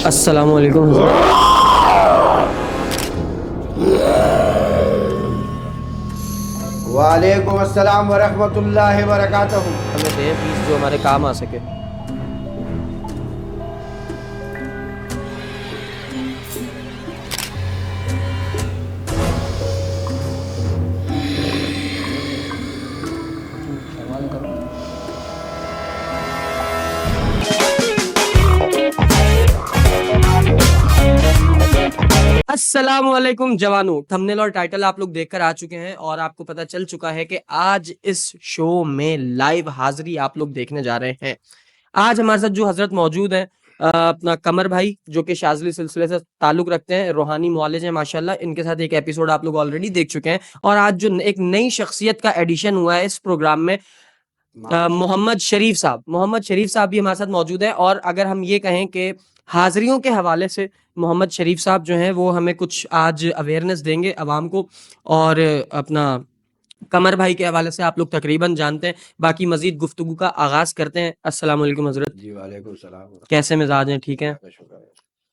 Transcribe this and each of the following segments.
السلام علیکم حضرت. وعلیکم السلام ورحمۃ اللہ وبرکاتہ. ہمیں دیں پلیز جو ہمارے کام آ سکے. السلام علیکم جوانو. تھمبنیل اور ٹائٹل آپ لوگ دیکھ کر آ چکے ہیں اور آپ کو پتہ چل چکا ہے کہ آج اس شو میں لائیو حاضری آپ لوگ دیکھنے جا رہے ہیں. آج ہمارے ساتھ جو حضرت موجود ہیں اپنا قمر بھائی جو کہ شاذلی سلسلے سے تعلق رکھتے ہیں, روحانی معالج ہیں ماشاءاللہ. ان کے ساتھ ایک ایپیسوڈ آپ لوگ آلریڈی دیکھ چکے ہیں. اور آج جو ایک نئی شخصیت کا ایڈیشن ہوا ہے اس پروگرام میں, محمد شریف صاحب بھی ہمارے ساتھ موجود ہیں. اور اگر ہم یہ کہیں کہ حاضریوں کے حوالے سے محمد شریف صاحب جو ہیں وہ ہمیں کچھ آج اویئرنیس دیں گے عوام کو, اور اپنا قمر بھائی کے حوالے سے آپ لوگ تقریباً جانتے ہیں. باقی مزید گفتگو کا آغاز کرتے ہیں. السلام علیکم حضرت. جی وعلیکم السلام. کیسے مزاج ہیں؟ ٹھیک ہیں؟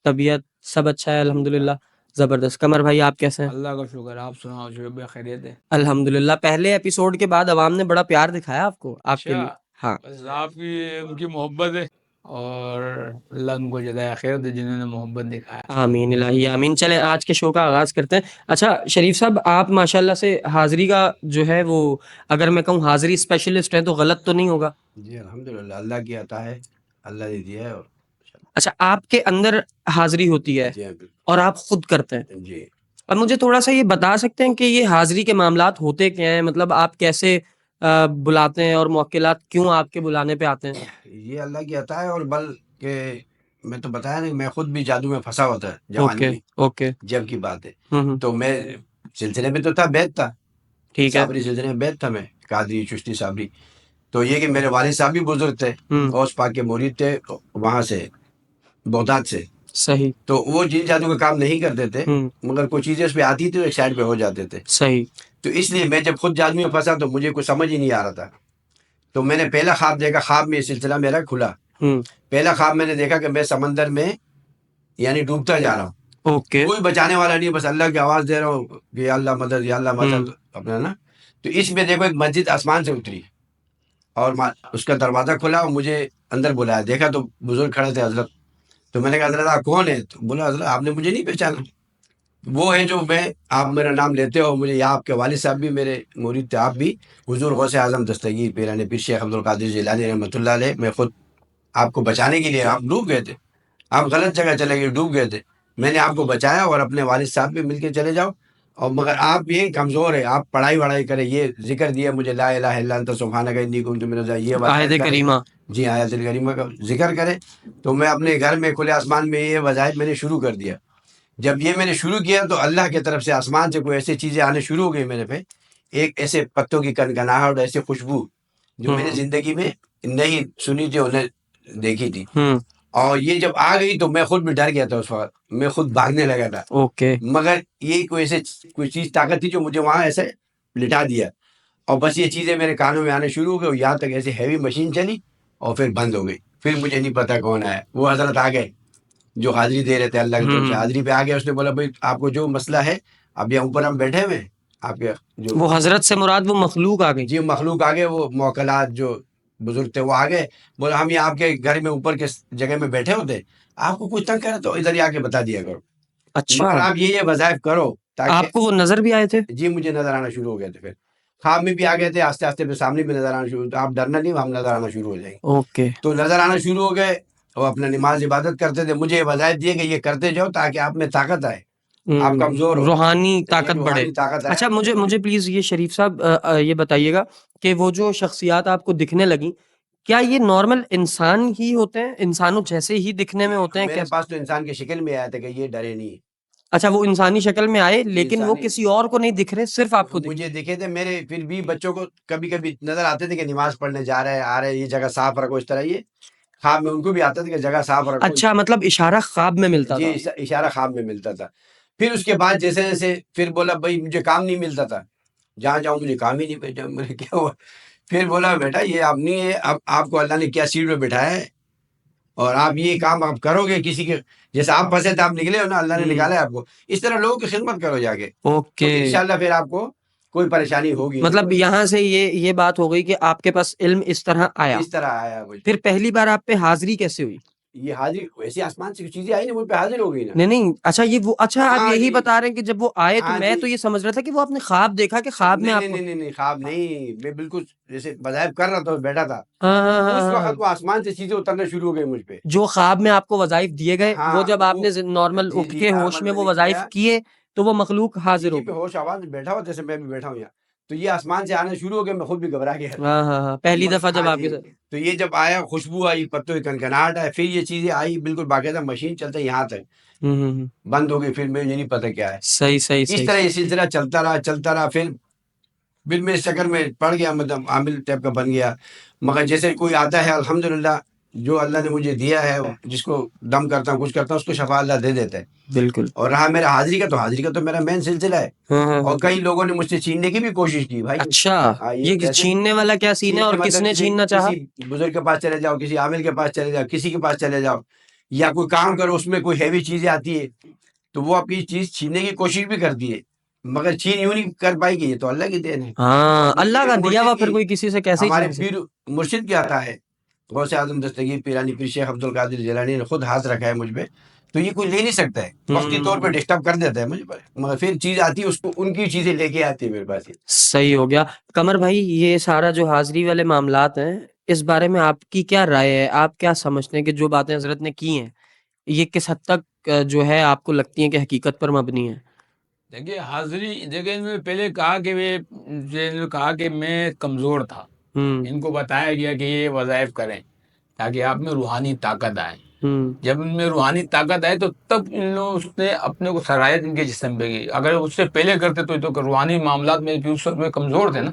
طبیعت سب اچھا ہے الحمدللہ. زبردست. قمر بھائی آپ کیسے ہیں؟ اللہ کا شکر. آپ سناؤ شعیب بھائی خیریت ہے؟ الحمدللہ. پہلے ایپیسوڈ کے بعد عوام نے بڑا پیار دکھایا آپ کو, آپ کے لیے. ہاں بس آپ کی ان کی محبت ہے اور اللہ ان کو جزائے خیر دے جنہوں نے محبت دکھایا. آمین الہی آمین. چلے آج کے شو کا آغاز کرتے ہیں. اچھا شریف صاحب, آپ ماشاءاللہ سے حاضری کا جو ہے وہ, اگر میں کہوں حاضری اسپیشلسٹ ہیں تو غلط تو نہیں ہوگا؟ جی الحمدللہ, اللہ کی عطا ہے, اللہ نے دیا ہے. اور اچھا, آپ کے اندر حاضری ہوتی ہے جی بالکل. اور آپ خود کرتے ہیں. جی اب مجھے تھوڑا سا یہ بتا سکتے ہیں کہ یہ حاضری کے معاملات ہوتے کیا ہیں؟ مطلب آپ کیسے بلاتے ہیں اور موکلات کیوں آپ کے بلانے پہ آتے ہیں؟ یہ اللہ کی عطا ہے. اور بلکہ میں تو بتایا نہیں, میں خود بھی جادو میں پھنسا ہوتا ہے جوانی میں. اوکے. جب کی بات ہے ہوں. تو میں سلسلے میں تو تھا, بیت تھا, ٹھیک ہے. صابری سلسلے میں بیت تھا میں, قادری چشتی صابری. تو یہ کہ میرے والد صاحب بھی بزرگ تھے, غوث پاک کے مرید تھے وہاں سے بغداد سے. صحیح. تو وہ جن جادو کا کام نہیں کرتے تھے, مگر کوئی چیزیں اس پہ آتی تھی تو ایک سائڈ پہ ہو جاتے تھے. صحیح. تو اس لیے میں جب خود جادو میں پھنسا تو مجھے کچھ سمجھ ہی نہیں آ رہا تھا. تو میں نے پہلا خواب دیکھا, خواب میں یہ سلسلہ میرا کھلا. پہلا خواب میں نے دیکھا کہ میں سمندر میں یعنی ڈوبتا جا رہا ہوں. اوکے. کوئی بچانے والا نہیں, بس اللہ کی آواز دے رہا ہوں کہ یا اللہ مدد, یا اللہ مدد اپنا نا. تو اس میں دیکھو ایک مسجد آسمان سے اتری اور اس کا دروازہ کھلا اور مجھے اندر بلایا. دیکھا تو بزرگ کھڑے تھے حضرت. تو میں نے کہا حضرت آپ کون ہیں؟ تو بولا حضرت آپ نے مجھے نہیں پہچانا. وہ ہے جو میں, آپ میرا نام لیتے ہو, مجھے یا آپ کے والد صاحب بھی میرے مرید تھے, آپ بھی حضور غوث اعظم دستگیر پیران پیر شیخ عبدالقادر جیلانی رحمۃ اللہ علیہ. میں خود آپ کو بچانے کے لیے, آپ ڈوب گئے تھے, آپ غلط جگہ چلے گئے, ڈوب گئے تھے, میں نے آپ کو بچایا اور اپنے والد صاحب بھی مل کے چلے جاؤ. اور مگر آپ یہ کمزور ہے, آپ پڑھائی وڑھائی کرے. یہ ذکر دیا مجھے, لا الہ الا انت سبحانک انی کنت من الظالمین, یہ آیت وظائف کرے. کریمہ. جی آیت کریمہ کا ذکر کرے. تو میں اپنے گھر میں کھلے آسمان میں یہ وظائف میں نے شروع کر دیا. جب یہ میں نے شروع کیا تو اللہ کی طرف سے آسمان سے کوئی ایسی چیزیں آنے شروع ہو گئی میرے پہ, ایک ایسے پتوں کی کنکناہٹ اور ایسے خوشبو جو میں نے زندگی میں نہیں سنی تھی اور نہیں دیکھی تھی. اور یہ جب آ گئی تو میں خود بھی ڈر گیا تھا اس وقت, میں خود بھاگنے لگا تھا. اوکے. مگر یہ کوئی ایسے کوئی چیز طاقت تھی جو مجھے وہاں ایسے لٹا دیا. اور بس یہ چیزیں میرے کانوں میں آنے شروع ہو گئی, اور یہاں تک ایسے ہیوی مشین چلی اور پھر بند ہو گئی. پھر مجھے نہیں پتا کون آیا. وہ حضرت آ گئے جو حاضری دے رہے تھے اللہ کی طرف سے. حاضری پہ آ گیا, اس نے بولا بھائی آپ کو جو مسئلہ ہے, اب یہاں اوپر ہم بیٹھے ہوئے, آپ کے جو وہ حضرت سے مراد وہ مخلوق آ گئی. جی مخلوق آ گئے, وہ موکلات جو بزرگ تھے وہ آ گئے. بولا ہم یہ آپ کے گھر میں اوپر کے جگہ میں بیٹھے ہوتے, آپ کو کچھ تنگ کرے تو ادھر ہی آ کے بتا دیا کرو, مگر آپ یہ وظائف کرو آپ تاکہ. کو وہ نظر بھی آئے تھے؟ جی مجھے نظر آنا شروع ہو گئے تھے. پھر خواب میں بھی آ گئے تھے, آستے آستے پہ سامنے بھی نظر آنا شروع. تو آپ ڈرنا نہیں, ہم نظر آنا شروع ہو جائیں گے. اوکے. تو نظر آنا شروع ہو گئے, اور اپنا نماز عبادت کرتے تھے. مجھے یہ وظائف دیے کہ یہ کرتے جاؤ تاکہ آپ میں طاقت آئے, آپ کمزور ہو, روحانی طاقت بڑھے. روحانی طاقت آئے. اچھا مجھے پلیز یہ شریف صاحب یہ بتائیے گا کہ وہ جو شخصیات آپ کو دکھنے لگیں, کیا یہ نارمل انسان ہی ہوتے ہیں, انسانوں جیسے ہی دکھنے میں ہوتے ہیں؟ میرے پاس تو انسان کی شکل میں آیا تھا کہ یہ ڈرے نہیں. اچھا وہ انسانی شکل میں آئے, لیکن وہ کسی اور کو نہیں دکھ رہے, صرف آپ کو مجھے دکھے تھے. میرے پھر بھی بچوں کو کبھی کبھی نظر آتے تھے کہ نماز پڑھنے جا رہے آ رہے, یہ جگہ صاف رکھو, اس طرح. یہ خواب میں ان کو بھی آتا تھا کہ جگہ صاف رکھو. اچھا مطلب اشارہ خواب میں ملتا تھا. جی اشارہ خواب میں ملتا تھا. پھر اس کے بعد جیسے جیسے پھر بولا بھائی مجھے کام نہیں ملتا تھا, جہاں جاؤں مجھے کام ہی نہیں پہنچا. مجھے کیا ہوا؟ پھر بولا بیٹا یہ آپ نہیں ہے, اب آپ کو اللہ نے کیا سیٹ پہ بٹھایا ہے, اور آپ یہ کام آپ کرو گے کسی کے جیسے آپ پھنسے تھے آپ نکلے ہو نا اللہ نے ہوں، نکالا ہے آپ کو اس طرح لوگوں کی خدمت کرو جا کے تو اوکے، انشاءاللہ پھر آپ کو کوئی پریشانی ہوگی نہیں مطلب یہاں سے یہ بات ہو گئی کہ آپ کے پاس علم اس طرح آیا. اس طرح آیا مجھ پھر پہلی بار آپ پہ حاضری کیسے ہوئی؟ یہ حاضری ویسے آسمان سے چیزیں آئی نا مجھ پہ حاضر ہو گئی نا نہیں نہیں، اچھا یہ وہ، اچھا آپ ہاں یہی جی بتا رہے ہیں کہ جب وہ آئے تو ہاں میں جی تو یہ سمجھ رہا تھا کہ وہ آپ نے خواب دیکھا کہ خواب میں نہیں آپ نہیں کو. نہیں نہیں خواب نہیں میں بالکل جیسے وظائف کر رہا تھا بیٹھا تھا ہاں ہاں ہاں اس ہاں، وقت وہ آسمان سے چیزیں اترنا شروع ہو گئی مجھ پہ جو خواب میں آپ کو وظائف دیے گئے وہ ہاں جب آپ نے نارمل جی اٹھ جی کے ہوش نارمل میں میں وہ نے وظائف کیا کیے تو وہ مخلوق جی حاضر جی ہو میں گئی. ہوش آواز میں بیٹھا ہوا جیسے میں بھی بیٹھا ہوں یہاں تو یہ آسمان سے آنا شروع ہو گیا میں خود بھی گھبرا گیا ہاں ہاں ہاں، پہلی دفعہ جب ہاں آپ کے جی ساتھ. تو یہ جب آیا خوشبو آئی پتوں کی کنکناہٹ آئی پھر یہ چیزیں آئی بالکل باقاعدہ مشین چلتا ہے یہاں تک بند ہو گئی پھر میں نہیں پتہ کیا ہے صحیح صحیح اس صحیح. طرح یہ سلسلہ چلتا رہا پھر بل میں شکل میں پڑ گیا مطلب عامل ٹائپ کا بن گیا مگر جیسے کوئی آتا ہے الحمدللہ جو اللہ نے مجھے دیا ہے جس کو دم کرتا ہوں کچھ کرتا ہوں اس کو شفا اللہ دے دیتا ہے بالکل. اور رہا میرا حاضری کا تو میرا مین سلسلہ ہے ہاں ہاں اور ہاں. کئی لوگوں نے مجھ سے چھیننے کی بھی کوشش کی بھائی اچھا، یہ یہ کیسے چھیننے والا کیا سین ہے اور چھیننے کس مطلب نے جیسے چھیننا چاہا؟ کسی بزرگ کے پاس چلے جاؤ کسی عامل کے پاس چلے جاؤ کسی کے پاس چلے جاؤ یا کوئی کام کرو اس میں کوئی ہیوی چیزیں آتی ہے تو وہ آپ کی چیز چھیننے کی کوشش بھی کرتی ہے مگر چھین یوں نہیں کر پائے گی یہ تو اللہ کی دین ہے ہاں، اللہ کا دیا ہوا مرشد پھر کی کوئی کسی سے کیسے ہی ہمارے چھین پیر سکتا. مرشد کیا عطا ہے غوث اعظم دستگیر پیرانی پیر شیخ عبد القادر جیلانی نے خود ہاتھ رکھا ہے مجھ پہ تو یہ کوئی لے نہیں سکتا ہے وقتی طور پہ ڈسٹرب کر دیتا ہے مجھے پر مگر پھر چیز آتی ہے اس کو ان کی چیزیں لے کے آتی ہے میرے پاس صحیح ہو گیا. قمر بھائی یہ سارا جو حاضری والے معاملات ہیں اس بارے میں آپ کی کیا رائے ہے؟ آپ کیا سمجھتے ہیں کہ جو باتیں حضرت نے کی ہیں یہ کس حد تک جو ہے آپ کو لگتی ہیں کہ حقیقت پر مبنی ہے؟ دیکھیے حاضری دیکھیں میں پہلے کہا کہ میں کمزور تھا ان کو بتایا گیا کہ یہ وظائف کریں تاکہ آپ میں روحانی طاقت آئے جب ان میں روحانی طاقت آئے تو تب ان لوگوں نے اپنے کو صلاحیت ان کے جسم پہ کی اگر اس سے پہلے کرتے تو روحانی معاملات میں اس وقت میں کمزور تھے نا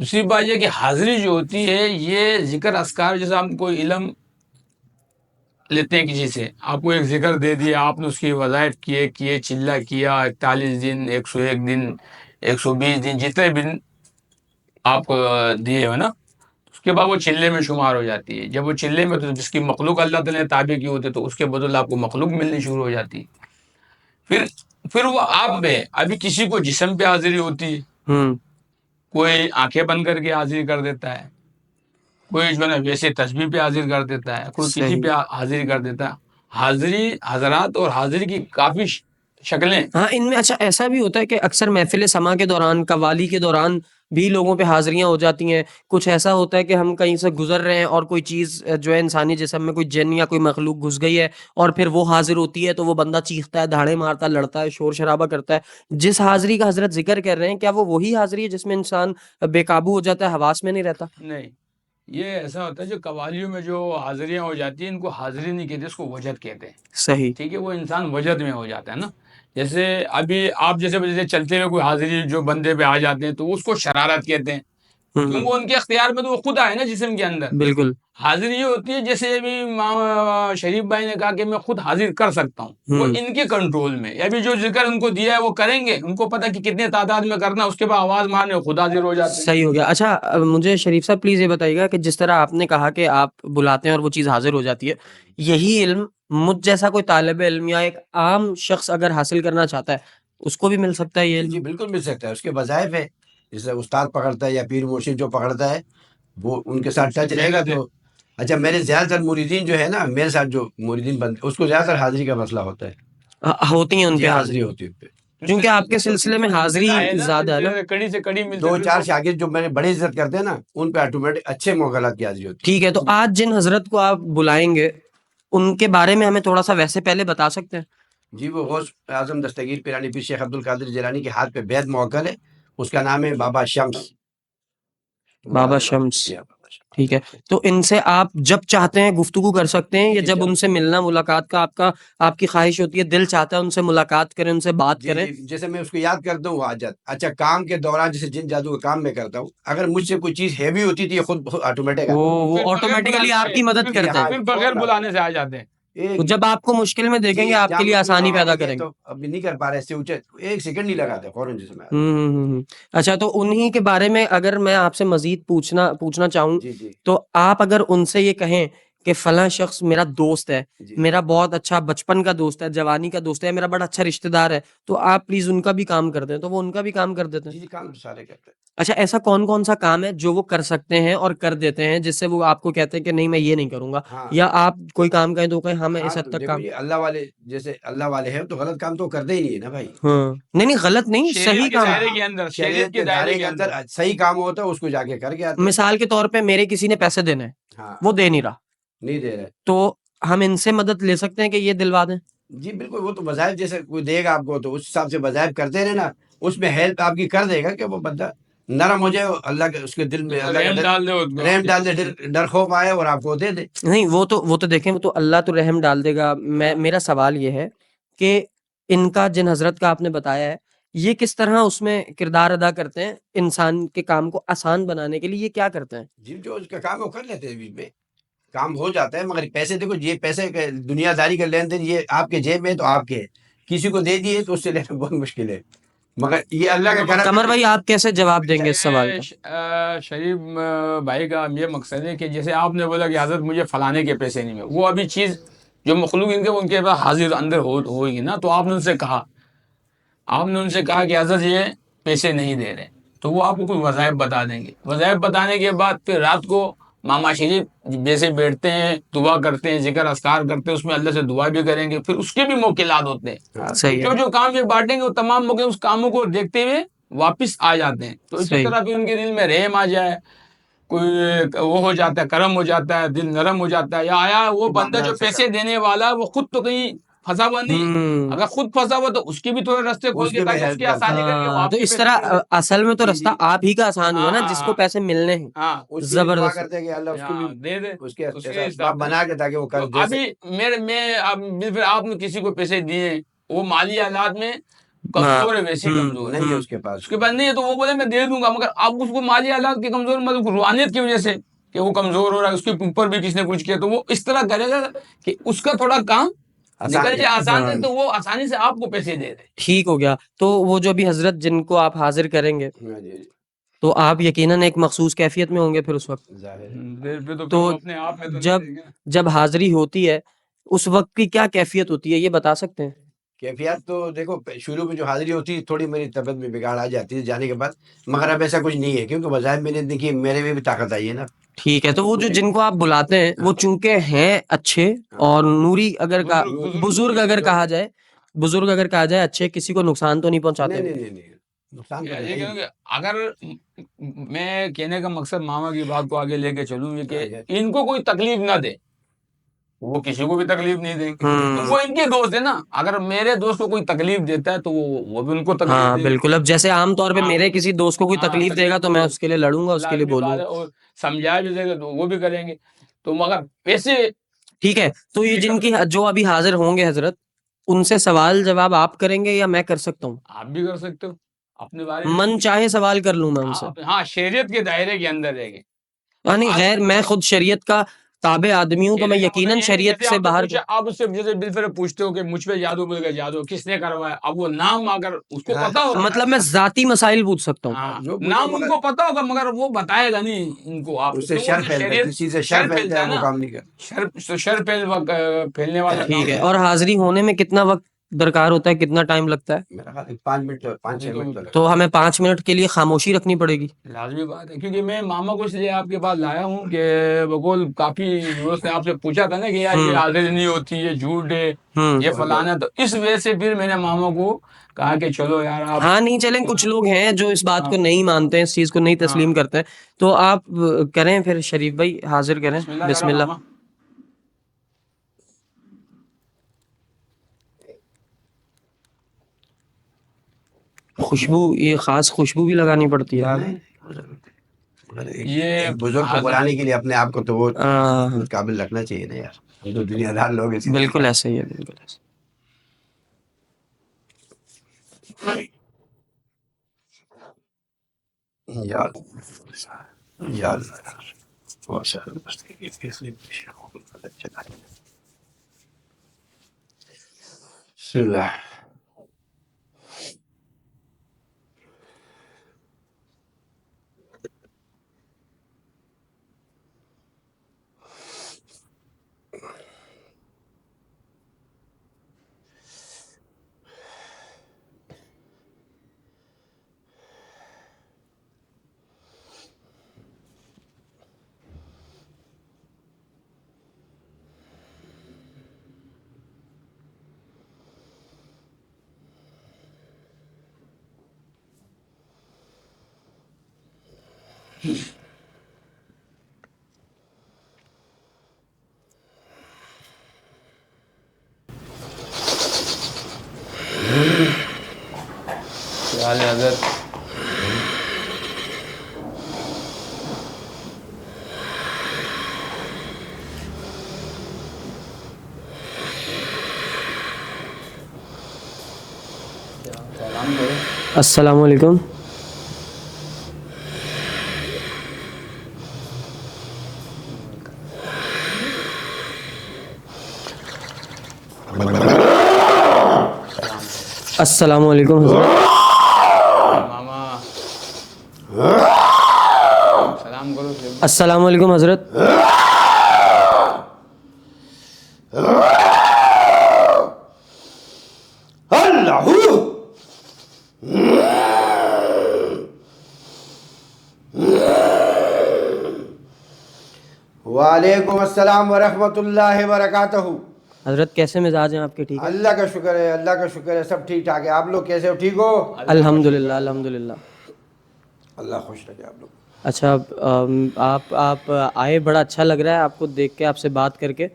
دوسری بات یہ کہ حاضری جو ہوتی ہے یہ ذکر اذکار جیسا ہم کوئی علم لیتے ہیں کسی سے آپ کو ایک ذکر دے دیا آپ نے اس کی وظائف کیے چلہ کیا 41 دن 101 دن 120 دن جتنے دن آپ کو دیے ہو نا اس کے بعد وہ چلے میں شمار ہو جاتی ہے جب وہ چلے میں تو جس کی مخلوق اللہ تعالیٰ نے تابع کی ہوتی ہے تو اس کے بدل آپ کو مخلوق ملنی شروع ہو جاتی ہے پھر وہ آپ میں ابھی کسی کو جسم پہ حاضری ہوتی ہے کوئی آنکھیں بند کر کے حاضری کر دیتا ہے کوئی جو ہے نا ویسے تسبیح پہ حاضر کر دیتا ہے کوئی کسی پہ حاضری کر دیتا ہے حاضری حضرات اور حاضری کی کافی شکلیں ہاں ان میں اچھا ایسا بھی ہوتا ہے کہ اکثر محفل سما کے دوران قوالی کے دوران بھی لوگوں پہ حاضریاں ہو جاتی ہیں کچھ ایسا ہوتا ہے کہ ہم کہیں سے گزر رہے ہیں اور کوئی چیز جو ہے انسانی جسم میں کوئی جن یا کوئی مخلوق گھس گئی ہے اور پھر وہ حاضر ہوتی ہے تو وہ بندہ چیختا ہے دھاڑے مارتا ہے لڑتا ہے شور شرابہ کرتا ہے جس حاضری کا حضرت ذکر کر رہے ہیں کیا وہ وہی حاضری ہے جس میں انسان بے قابو ہو جاتا ہے حواس میں نہیں رہتا؟ نہیں یہ ایسا ہوتا ہے جو قوالیوں میں جو حاضریاں ہو جاتی ہیں ان کو حاضری نہیں کہتے اس کو وجد کہتے ہیں صحیح ٹھیک ہے وہ انسان وجد میں ہو جاتا ہے نا جیسے ابھی آپ جیسے چلتے ہوئے کوئی حاضری جو بندے پہ آ جاتے ہیں تو اس کو شرارت کہتے ہیں کیونکہ ان کے اختیار میں تو وہ خود آئے نا جسم کے اندر بالکل حاضری یہ ہوتی ہے جیسے ابھی شریف بھائی نے کہا کہ میں خود حاضر کر سکتا ہوں وہ ان کے کنٹرول میں ابھی جو ذکر ان کو دیا ہے وہ کریں گے ان کو پتہ کہ کتنے تعداد میں کرنا اس کے بعد آواز مارنے خود حاضر ہو جاتے ہیں صحیح ہو گیا. اچھا مجھے شریف صاحب پلیز یہ بتائیے گا کہ جس طرح آپ نے کہا کہ آپ بلاتے ہیں اور وہ چیز حاضر ہو جاتی ہے یہی علم مجھ جیسا کوئی طالب علم یا ایک عام شخص اگر حاصل کرنا چاہتا ہے اس کو بھی مل سکتا ہے یہ جی علم؟ بالکل مل سکتا ہے اس کے وظائف ہے جیسے استاد پکڑتا ہے یا پیر مرشد جو پکڑتا ہے وہ ان کے ساتھ ٹچ رہے گا تو اچھا میرے زیادہ تر مریدین جو ہے نا میرے ساتھ جو مریدین بنتے اس کو زیادہ تر حاضری کا مسئلہ ہوتا ہے ہوتی ہیں ان جی پہ حاضری حاضری ہوتی ہے کیونکہ آپ کے سلسلے میں حاضری زیادہ ہے نا. کڑی سے کڑی مل دو چار شاگرد جو میرے بڑے عزت کرتے ہیں نا ان پہ آٹومیٹک اچھے موکلات کی حاضری ہوتی ٹھیک ہے تو آج جن حضرت کو آپ بلائیں گے ان کے بارے میں ہمیں تھوڑا سا ویسے پہلے بتا سکتے ہیں؟ ہے جی وہ غوث اعظم دستگیر پیرانی پیر شیخ عبد القادر جیلانی کے ہاتھ پہ بیعت موکل ہے اس کا نام ہے بابا شمس بابا شمس. جی ہاں، بابا شمس. ٹھیک ہے تو ان سے آپ جب چاہتے ہیں گفتگو کر سکتے ہیں یا جب ان سے ملنا ملاقات کا آپ کی خواہش ہوتی ہے دل چاہتا ہے ان سے ملاقات کریں ان سے بات جی کریں؟ جی جیسے میں اس کو یاد کرتا ہوں حاجت اچھا کام کے دوران جیسے جن جادو کا کام میں کرتا ہوں اگر مجھ سے کوئی چیز ہیوی ہوتی تھی یہ خود آٹومیٹک وہ آٹومیٹکلی آپ کی مدد کرتے ہیں پھر بغیر بلانے سے آ جاتے ہیں تو جب آپ کو مشکل میں دیکھیں گے آپ کے لیے آسانی پیدا کریں گے. تو ابھی نہیں کر پا رہے اس سے اونچے ایک سیکنڈ نہیں لگاتے فوراً جسے میں اچھا تو انہی کے بارے میں اگر میں آپ سے مزید پوچھنا چاہوں جی جی تو آپ اگر ان سے یہ کہیں کہ فلاں شخص میرا دوست ہے, جی میرا بہت اچھا بچپن کا دوست ہے, جوانی کا دوست ہے, میرا بڑا اچھا رشتہ دار ہے, تو آپ پلیز ان کا بھی کام کر دیں, تو وہ ان کا بھی کام کر دیتے ہیں. جی کام تو سارے کرتے ہیں. اچھا, ایسا کون کون سا کام ہے جو وہ کر سکتے ہیں اور کر دیتے ہیں, جس سے وہ آپ کو کہتے ہیں کہ نہیں میں یہ نہیں کروں گا, ہاں یا آپ کوئی کام کہیں تو کہیں ہاں میں اس حد تو تک دیکھو کام. یہ اللہ والے جیسے اللہ والے ہیں تو غلط کام تو کرتے ہی نہیں ہے نا بھائی. ہاں نہیں نہیں, غلط نہیں, شریعت صحیح کے کام. دائرے کے اندر، شریعت کے دائرے کے اندر صحیح کام ہوتا ہے اس کو جا کے کر کے آتے ہیں. مثال کے طور پہ میرے کسی نے پیسے دینے ہیں, ہاں وہ دے نہیں رہا, نہیں دے رہے. تو ہم ان سے مدد لے سکتے ہیں کہ یہ دلوا دیں. جی بالکل, وہ تو وظائف جیسے کوئی دے گا آپ کو تو اس حساب سے وظائف کرتے رہے نا, اس میں ہیلپ آپ کی کر دے گا کہ وہ بندہ نرم ہو جائے, اللہ کے اس کے دل میں اللہ رحم کا ڈال دے اس کو. رحم ڈال دے, ڈر خوف آئے اور آپ کو دے دے. نہیں وہ تو دیکھیں, وہ تو اللہ تو رحم ڈال دے گا. میرا سوال یہ ہے کہ ان کا جن حضرت کا آپ نے بتایا ہے, یہ کس طرح اس میں کردار ادا کرتے ہیں انسان کے کام کو آسان بنانے کے لیے, یہ کیا کرتے ہیں؟ جی جو اس کا کام ہے وہ کر لیتے ہیں, بیچ میں کام ہو جاتا ہے. مگر پیسے دیکھو, یہ پیسے دنیا داری کا لین دین یہ آپ کے جیب میں تو آپ کے, کسی کو دے دیے تو اس سے لینا بہت مشکل ہے. مگر یہ اللہ کا کرم. قمر بھائی آپ کیسے جواب دیں گے اس سوال کا؟ شریف بھائی کا یہ مقصد ہے کہ جیسے آپ نے بولا کہ حضرت مجھے فلانے کے پیسے نہیں ملے, وہ ابھی چیز جو مخلوق ان کے پاس حاضر اندر ہوگی نا, تو آپ نے ان سے کہا کہ حضرت یہ پیسے نہیں دے رہے, تو وہ آپ کو کوئی وظائف بتا دیں گے. وظائف بتانے کے بعد پھر رات کو ماما شریف جیسے بیٹھتے ہیں, دعا کرتے ہیں, ذکر اذکار کرتے ہیں, اس میں اللہ سے دعا بھی کریں گے, پھر اس کے بھی موکلات ہوتے ہیں. صحیح ہے, جو کام یہ بانٹیں گے وہ تمام موقع اس کاموں کو دیکھتے ہوئے واپس آ جاتے ہیں. تو اسی صحیح. طرح پھر ان کے دل میں رحم آ جائے, کوئی وہ ہو جاتا ہے, کرم ہو جاتا ہے, دل نرم ہو جاتا ہے. یا آیا وہ بندہ جو پیسے دینے والا وہ خود تو کہیں پھنسا ہوا نہیں, اگر خود پھنسا ہوا تو اس کے بھی تھوڑے راستے کھول کے تاکہ اس کی آسانی کر کے وہ آپ تو کے اس پیسے طرح دے دے. اصل میں تو رستہ آپ ہی کا آسان ہوا نا, جس کو پیسے ملنے ہیں. ہاں اس کی بھی دعا زبردست. کرتے ہیں کہ اللہ اس کو بھی دے دے اس کے اس کے ایسا حساب اسباب بنا کے تاکہ وہ کر تو دے سکے. ابھی میں پھر آپ نے کسی کو پیسے دیے, وہ مالی حالات میں کمزور ہے, ویسی کمزور ہے, نہیں ہے اس کے پاس, اس کے بعد نہیں ہے تو وہ بولے میں دے دوں گا, مگر آپ اس کو مالی حالات کی کمزور مطلب روحانیت کی وجہ سے کہ وہ کمزور ہو رہا ہے, اس کے اوپر بھی کسی نے کچھ کیا, تو وہ اس طرح کرے گا کہ اس کا تھوڑا کام نکل جائے آسان سے, تو وہ آسانی سے آپ کو پیسے دے دے. ٹھیک ہو گیا. تو وہ جو بھی حضرت جن کو آپ حاضر کریں گے تو آپ یقیناً ایک مخصوص کیفیت میں ہوں گے پھر اس وقت. تو اپنے آپ میں تو جب حاضری ہوتی ہے اس وقت کی کیا کیفیت ہوتی ہے, یہ بتا سکتے ہیں؟ کیفیات تو دیکھو, شروع میں جو حاضری ہوتی ہے تھوڑی میری طبیعت میں بگاڑ آ جاتی ہے جانے کے بعد, مگر اب ایسا کچھ نہیں ہے کیونکہ وظائف میں نے دیکھی میرے میں بھی طاقت آئی ہے نا. ٹھیک ہے, تو وہ جو جن کو آپ بلاتے ہیں وہ چونکہ ہیں اچھے اور نوری, اگر بزرگ اگر کہا جائے اچھے, کسی کو نقصان تو نہیں پہنچاتے. نہیں نقصان تو نہیں. اگر میں کہنے کا مقصد ماما کی بات کو آگے لے کے چلوں یہ کہ ان کو کوئی تکلیف نہ دے, وہ کسی کو بھی تکلیف نہیں دیں گے, وہ ان کے دوست ہیں نا. اگر میرے دوست کو کوئی تکلیف دیتا ہے تو وہ بھی ان کو تکلیف ہاں دے. بالکل. اب جیسے عام طور پہ میرے کسی دوست کو کوئی تکلیف دے گا تو میں اس کے لیے لڑوں گا, اس کے لیے بولوں گا. اور سمجھا بھی دے گا تو وہ بھی کریں گے. تو مگر پیسے ٹھیک ہے, تو یہ جن کی جو ابھی حاضر ہوں گے حضرت, ان سے سوال جواب آپ کریں گے یا میں کر سکتا ہوں؟ آپ بھی کر سکتے ہو اپنے بارے میں, من چاہے سوال کر لوں میں ان سے. ہاں شریعت کے دائرے کے اندر رہ گے. یعنی غیر میں خود شریعت کا تابع آدمی ہوں تو میں یقیناً شریعت سے باہر. آپ اس سے جیسے بالفعل پوچھتے ہو کہ مجھ پہ جادو مل گیا, جادو کس نے کروایا, اب وہ نام اگر اس کو پتا ہو, مطلب میں ذاتی مسائل پوچھ سکتا ہوں. نام ان کو پتا ہوگا مگر وہ بتائے گا نہیں ان کو. آپ اس سے شر پھیلتا ہے, کسی سے شر پھیلتا ہے وہ کام نہیں کرتا. شر پھیلنے والا. ٹھیک ہے, اور حاضری ہونے میں کتنا وقت درکار ہوتا ہے, کتنا ٹائم لگتا ہے؟ میرا خیال 5 منٹ 5-6 منٹ تو ہمیں 5 منٹ کے لیے خاموشی رکھنی پڑے گی. لازمی بات ہے, کیونکہ میں ماما کو اس لیے آپ کے پاس لایا ہوں کہ بقول کافی دوست نے آپ سے پوچھا تھا نا کہ یار یہ حاضری نہیں ہوتی, یہ جھوٹ ہے, یہ فلانا, تو اس وجہ سے پھر میں نے ماما کو کہا کہ چلو یار آپ. ہاں نہیں چلیں, کچھ لوگ ہیں جو اس بات کو نہیں مانتے ہیں, اس چیز کو نہیں تسلیم کرتے ہیں, تو آپ کریں پھر شریف بھائی حاضر کریں. بسم اللہ. خوشبو, یہ خاص خوشبو بھی لگانی پڑتی ہے. یہ بزرگ کو بلانے کے لیے اپنے آپ کو تو وہ قابل رکھنا چاہیے نا یار, ہم تو دنیا دار لوگ ہیں. بالکل ایسا ہی ہے, بالکل ایسا. بسم اللہ. کیا حال ہے حضرت؟ سلام کرو. السلام علیکم. السلام علیکم حضرت. ماما سلام کرو. السلام علیکم حضرت. وعلیکم السلام ورحمۃ اللہ وبرکاتہ. حضرت کیسے مزاج ہیں آپ کے؟ ٹھیک ہے اللہ کا شکر ہے، اللہ کا شکر ہے، سب ٹھیک ٹھاک ہے. آپ لوگ کیسے ہو؟ ٹھیک ہو؟ الحمد للہ الحمد للہ. اللہ خوش رکھے آپ لوگ. اچھا آپ آئے، بڑا اچھا لگ رہا ہے آپ کو دیکھ کے، آپ سے بات کر کے.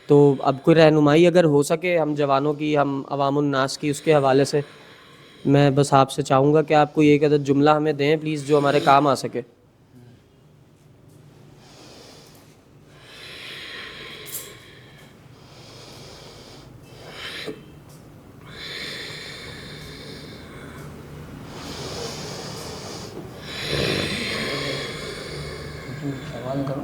تو اب کوئی رہنمائی اگر ہو سکے ہم جوانوں کی، ہم عوام الناس کی، اس کے حوالے سے میں بس آپ سے چاہوں گا کہ آپ کوئی ایک عدد جملہ ہمیں دیں پلیز، جو ہمارے کام آ سکے. سوال کرو.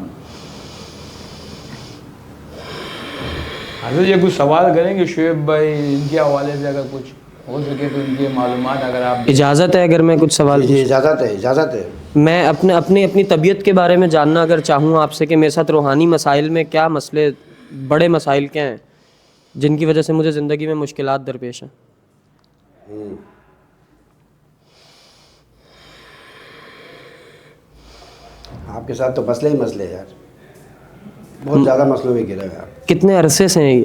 حضرت یہ کچھ سوال کریں گے شعیب بھائی ان کے حوالے سے، اگر کچھ ہو سکے تو ان کی معلومات اگر آپ. اجازت ہے اگر میں کچھ سوال جی اجازت ہے، اجازت ہے. میں اپنی طبیعت کے بارے میں جاننا اگر چاہوں آپ سے کہ میرے ساتھ روحانی مسائل میں کیا مسئلے، بڑے مسائل کیا ہیں جن کی وجہ سے مجھے زندگی میں مشکلات درپیش ہیں. آپ کے ساتھ تو مسئلے ہی مسئلے ہیں یار، بہت زیادہ مسئلوں میں گرے ہوئے آپ. کتنے عرصے سے ہیں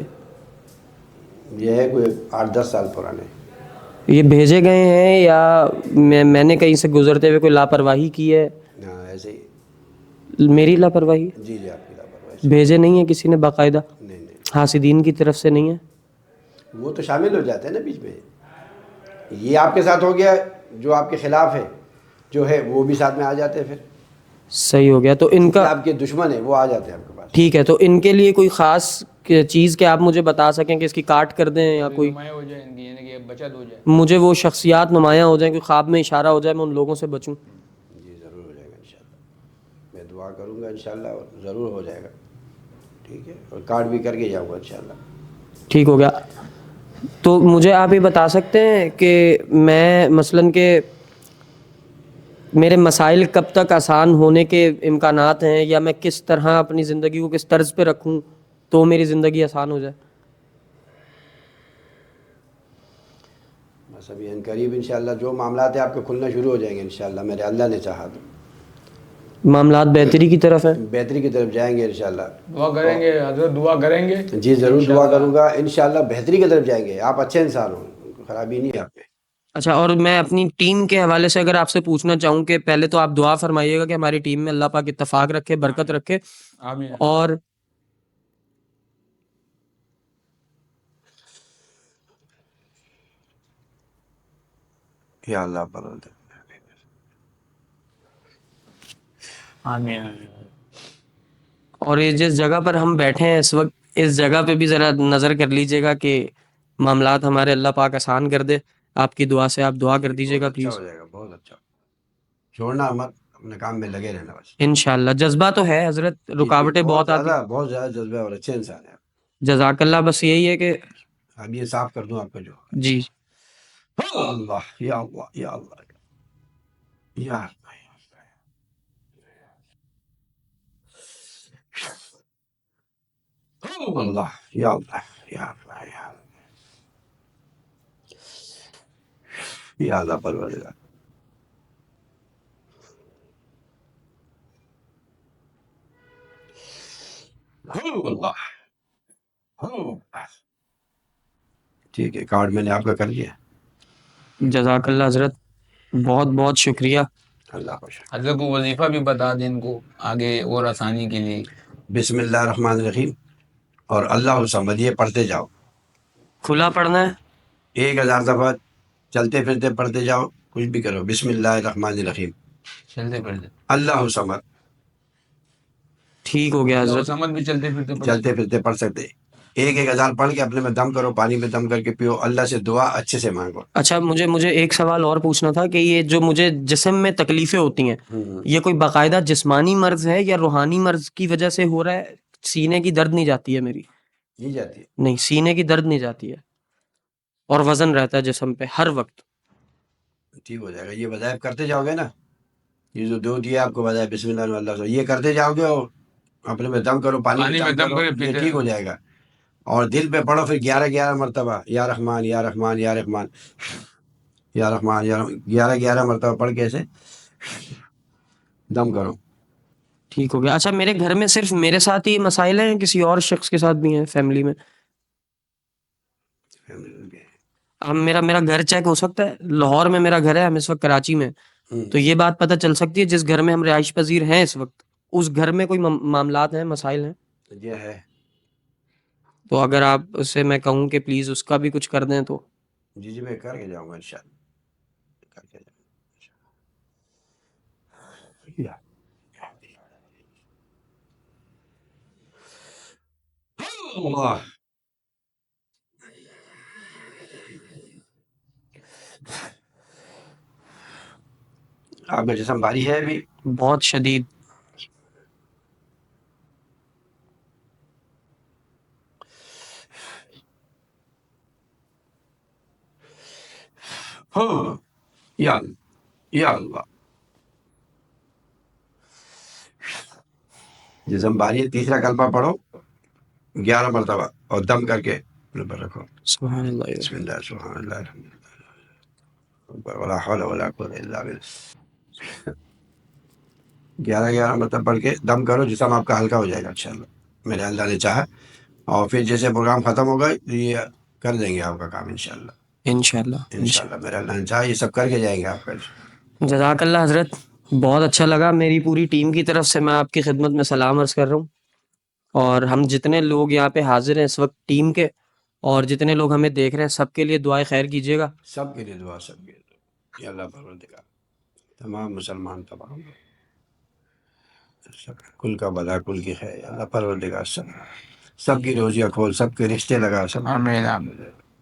یہ ہے کوئی 8-10 سال پرانے. یہ بھیجے گئے ہیں یا میں نے کہیں سے گزرتے ہوئے کوئی لاپرواہی کی ہے؟ ہاں ایسے ہی. میری لاپرواہی؟ جی جی آپ کی لاپرواہی. بھیجے نہیں ہیں کسی نے باقاعدہ؟ نہیں نہیں، حاسدین کی طرف سے نہیں ہے؟ وہ تو شامل ہو جاتے ہیں نا بیچ میں. یہ آپ کے ساتھ ہو گیا، جو آپ کے خلاف ہے جو ہے وہ بھی ساتھ میں آ جاتے ہیں. پھر صحیح ہو گیا. تو ان کا آپ کے دشمن ہیں وہ آ جاتے ہیں آپ کے پاس. ٹھیک ہے، تو ان کے لیے کوئی خاص چیز کہ آپ مجھے بتا سکیں کہ اس کی کاٹ کر دیں یا کوئی نمایاں ہو جائے ان کی، یعنی کہ بچت ہو جائے. مجھے وہ شخصیات نمایاں ہو جائیں، کوئی خواب میں اشارہ ہو جائے، میں ان لوگوں سے بچوں. جی ضرور ہو جائے گا انشاءاللہ. میں دعا کروں گا انشاءاللہ ضرور ہو جائے گا. ٹھیک ہے، اور کارڈ بھی کر کے جاؤں گا انشاءاللہ. ٹھیک ہو گیا. تو مجھے آپ یہ بتا سکتے ہیں کہ میں مثلاً کہ میرے مسائل کب تک آسان ہونے کے امکانات ہیں، یا میں کس طرح اپنی زندگی کو کس طرز پہ رکھوں تو میری زندگی آسان ہو جائے؟ بس ابھی ان قریب انشاءاللہ جو معاملات ہیں آپ کے کھلنا شروع ہو جائیں گے انشاءاللہ، میرے اللہ نے چاہا تو. معاملات بہتری کی طرف ہیں؟ بہتری کی طرف جائیں گے انشاءاللہ. دعا کریں گے حضرت، دعا کریں گے. جی ضرور دعا کروں گا انشاءاللہ، بہتری کی طرف جائیں گے. آپ اچھے انسان ہوں، خرابی نہیں ہے آپ میں. اچھا، اور میں اپنی ٹیم کے حوالے سے اگر آپ سے پوچھنا چاہوں کہ پہلے تو آپ دعا فرمائیے گا کہ ہماری ٹیم میں اللہ پاک اتفاق رکھے، برکت رکھے. آمین. اور یا اللہ پرورد. آمین. اور یہ جس جگہ پر ہم بیٹھے ہیں اس وقت، اس جگہ پہ بھی ذرا نظر کر لیجئے گا کہ معاملات ہمارے اللہ پاک آسان کر دے. آپ کی دعا سے آپ دعا کر دیجئے گا اچھا پلیز. ہو جائے گا، بہت اچھا. چھوڑنا مت، اپنے کام میں لگے رہنا بس. انشاءاللہ. جذبہ تو ہے حضرت، رکاوٹیں بہت آتی. بہت زیادہ جذبہ اور اچھے انسان ہیں. جزاک اللہ. بس یہی ہے کہ اب یہ صاف کر دوں آپ کا جو. جی اللہ یا اللہ یا اللہ یا اللہ. اللہ یا اللہ یا اللہ یا اللہ یا اللہ پروردگار. اللہ. ٹھیک ہے، کارڈ میں نے آپ کا کر دیا. جزاک اللہ حضرت، بہت بہت شکریہ. اللہ خوش. حضرت کو وظیفہ بھی بتا دیں ان کو آگے اور آسانی کے لیے. بسم اللہ الرحمن الرحیم اور اللہ صمد یہ پڑھتے جاؤ. کھلا پڑھنا ہے. 1000 دفعہ چلتے پھرتے پڑھتے جاؤ, کچھ بھی کرو. بسم اللہ الرحمن الرحیم چلتے پھرتے. اللہ صمد. ٹھیک ہو گیا حضرت. سمجھ بھی چلتے پھرتے پڑھ سکتے. 1000 پڑھ کے اپنے میں دم کرو, پانی میں دم کر کے پیو. اللہ سے دعا اچھے سے مانگو. اچھا مجھے ایک سوال اور پوچھنا تھا کہ یہ جو مجھے جسم میں تکلیفیں ہوتی ہیں یہ کوئی باقاعدہ جسمانی مرض ہے یا روحانی مرض کی وجہ سے ہو رہا ہے؟ سینے کی درد نہیں جاتی ہے میری. نہیں جاتی. نہیں, سینے کی درد نہیں جاتی ہے اور وزن رہتا ہے جسم پہ ہر وقت. ٹھیک ہو جائے گا. یہ وظائف کرتے جاؤ گے نا, یہ جو دو دیا آپ کو وظائف بسم اللہ اللہ سے, یہ کرتے جاؤ گے اور اپنے میں دم کرو, پانی میں دم کرو, یہ ٹھیک ہو جائے گا. اور دل پہ پڑھو پھر 11 مرتبہ یا رحمان یا رحمان یا رحمان یا رحمان یا 11 مرتبہ پڑھ کے ایسے دم کرو. ٹھیک ہو گیا. اچھا میرے گھر میں صرف میرے ساتھ ہی مسائل ہیں, کسی اور شخص کے ساتھ بھی ہیں فیملی میں؟ اب میرا گھر چیک ہو سکتا ہے؟ لاہور میں میرا گھر ہے, ہم اس وقت کراچی میں, تو یہ بات پتہ چل سکتی ہے جس گھر میں ہم رہائش پذیر ہیں اس وقت اس گھر میں کوئی معاملات ہیں, مسائل ہیں؟ یہ ہے. تو اگر آپ اس سے میں کہوں کہ پلیز اس کا بھی کچھ کر دیں تو. جی میں کر کے جاؤں گا انشاءاللہ. کر کے جاؤں گا. آپ کا جسم بھاری ہے ابھی بہت شدید. یا اللہ جسم بھاری ہے. تیسرا کلمہ پڑھو 11 مرتبہ اور دم کر کے اپنے پر رکھو. سبحان اللہ. بسم اللہ سبحان اللہ ولا حول ولا قوت الا باللہ. 11 مرتبہ پڑھ کے دم کرو, جسم آپ کا ہلکا ہو جائے گا انشاءاللہ, میرے اللہ نے چاہا. اور پھر جیسے پروگرام ختم ہوگا یہ کر دیں گے آپ کا کام انشاءاللہ. انشاءاللہ میرے اللہ نے چاہا یہ سب کر کے جائیں گے آپ کا. جزاک اللہ حضرت, بہت اچھا لگا. میری پوری ٹیم کی طرف سے میں آپ کی خدمت میں سلام عرض کر رہا ہوں, اور ہم جتنے لوگ یہاں پہ حاضر ہیں اس وقت ٹیم کے, اور جتنے لوگ ہمیں دیکھ رہے ہیں, سب کے لیے دعائے خیر کیجیے گا. سب کے لیے دعا, سب کے لیے. یا اللہ پروردگار تمام مسلمان تمام کل کا بلا کل کی خیر. اللہ پروردگار سب کی روزیاں کھول, سب کے رشتے لگا, سب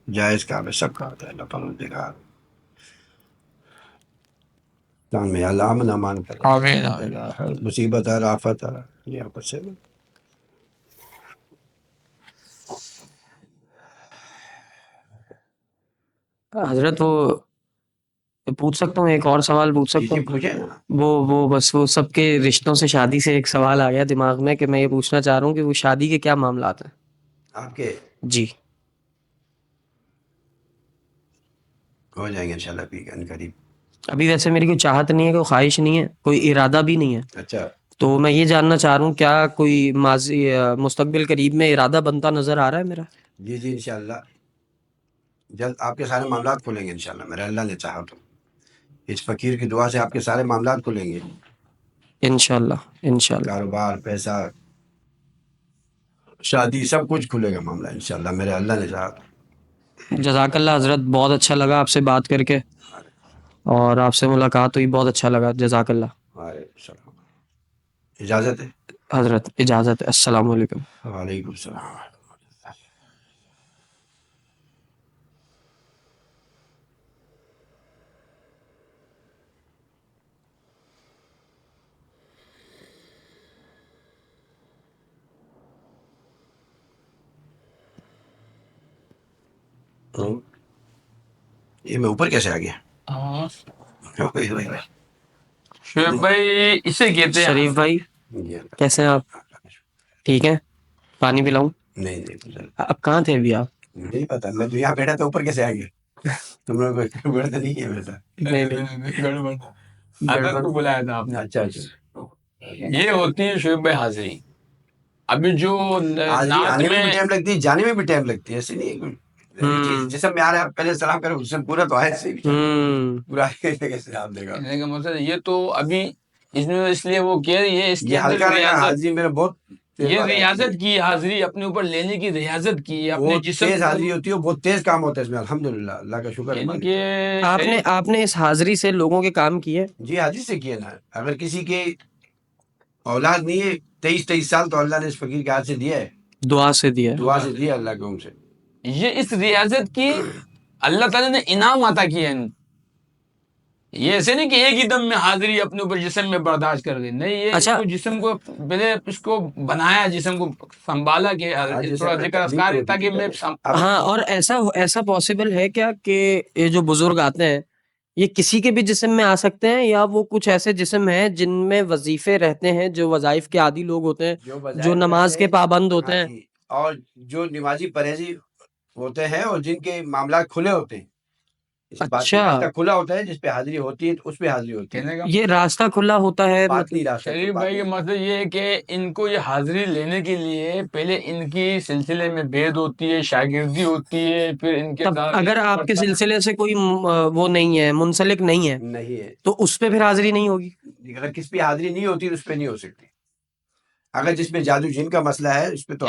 جائز کام ہے, سب کا ہوتا ہے. اللہ پروردگار کام میں اللہ امن امان کر, مصیبت ہے آفت ہے یہ آپ سے. حضرت وہ پوچھ سکتا ہوں, ایک اور سوال پوچھ سکتا ہوں؟ وہ بس وہ سب کے رشتوں سے شادی سے ایک سوال آ گیا دماغ میں کہ میں یہ پوچھنا چاہ رہا ہوں کہ وہ شادی کے کیا معاملات ہیں آپ کے؟ جی ہو جائیں گے انشاءاللہ بھی قریب. ابھی ویسے میری کوئی چاہت نہیں ہے, کوئی خواہش نہیں ہے, کوئی ارادہ بھی نہیں ہے. اچھا تو میں یہ جاننا چاہ رہا ہوں کیا کوئی ماضی مستقبل قریب میں ارادہ بنتا نظر آ رہا ہے میرا؟ جی انشاءاللہ جلد آپ کے سارے معاملات کھلیں گے انشاءاللہ میرے اللہ نے چاہا تو. اس فقیر کی دعا سے آپ کے سارے معاملات کھلیں گے انشاءاللہ. کاروبار, پیسہ, شادی, سب کچھ کھلے گا معاملہ انشاءاللہ میرے اللہ نے چاہا تو. جزاک اللہ حضرت, بہت اچھا لگا آپ سے بات کر کے, اور آپ سے ملاقات ہوئی, بہت اچھا لگا. جزاک اللہ. اجازت ہے حضرت, اجازت ہے. السلام علیکم. وعلیکم السلام. یہ میں اوپر کیسے آ گیا؟ شعیب بھائی اسے کہتے ہیں. شریف بھائی کیسے ہیں آپ؟ ٹھیک ہے, پانی پلاؤں؟ نہیں اب کہاں تھے ابھی آپ؟ نہیں پتا, میں تو یہاں بیٹھا تھا, اوپر کیسے آ گیا؟ تم لوگ گڑبڑ تو نہیں کیا میرے ساتھ؟ حضرت کو بلایا تھا آپ نے. اچھا یہ ہوتی ہے شعیب بھائی حاضری. ابھی جو آنے میں بھی ٹائم لگتی ہے, جانے میں بھی ٹائم لگتی ہے, ایسے نہیں ہے. چیز جسم میں آ رہا ہے پہلے سلام کرو، جسم پورا تو ہے صحیح پورا سلام دے گا. کہنے کا مطلب یہ تو ابھی اس نے اس لیے وہ کہہ رہی ہے، اس یہ ہلکا رکھا حاضری میرا بہت یہ ریاضت کی، حاضری اپنے اوپر لینے کی ریاضت کی، اپنے بہت جسم تیز حاضری ہوتی ہے، بہت تیز کام ہوتا ہے اس میں. الحمدللہ اللہ کا شکر یعنی ہے. کہ آپ نے اس حاضری سے لوگوں کے کام کیے؟ جی حاضری سے کیے نا. اگر کسی کے اولاد نہیں ہے 23 سال تو اللہ نے اس فقیر کے ہاتھ سے دیا ہے، دعا سے دیا. دعا سے دیا اللہ کے ان سے. یہ اس ریاضت کی اللہ تعالیٰ نے انعام عطا کیا ہے. یہ ایسے نہیں کہ ایک ہی دم میں حاضری اپنے اوپر جسم میں برداشت کر گئی، نہیں، یہ اچھا، اس کو جسم کو پہلے اس کو بنایا، جسم کو سنبھالا کہ تھوڑا ذکر اذکار ہے تاکہ میں ہاں. اور ایسا پاسبل ہے کیا کہ یہ جو بزرگ آتے ہیں یہ کسی کے بھی جسم میں آ سکتے ہیں، یا وہ کچھ ایسے جسم ہیں جن میں وظیفے رہتے ہیں، جو وظائف کے عادی لوگ ہوتے ہیں، جو نماز کے پابند ہوتے ہیں؟ اور جو نمازی پرہیزی ہوتے ہیں اور جن کے معاملات کھلے ہوتے ہیں. اچھا، راستہ کھلا ہوتا ہے، جس پہ حاضری ہوتی ہے اس پہ حاضری ہوتی ہے. یہ راستہ کھلا ہوتا ہے. باطنی راستہ. شریف بھائی کا مطلب یہ ہے کہ ان کو یہ حاضری لینے کے لیے پہلے ان کی سلسلے میں بید ہوتی ہے، شاگردی ہوتی ہے، پھر ان کے تب اگر آپ کے سلسلے سے کوئی وہ نہیں ہے، منسلک نہیں ہے، تو اس پہ پھر حاضری نہیں ہوگی. اگر کس پہ حاضری نہیں ہوتی اس پہ نہیں ہو سکتی. اگر جس میں جادو جن کا مسئلہ ہے اس پہ تو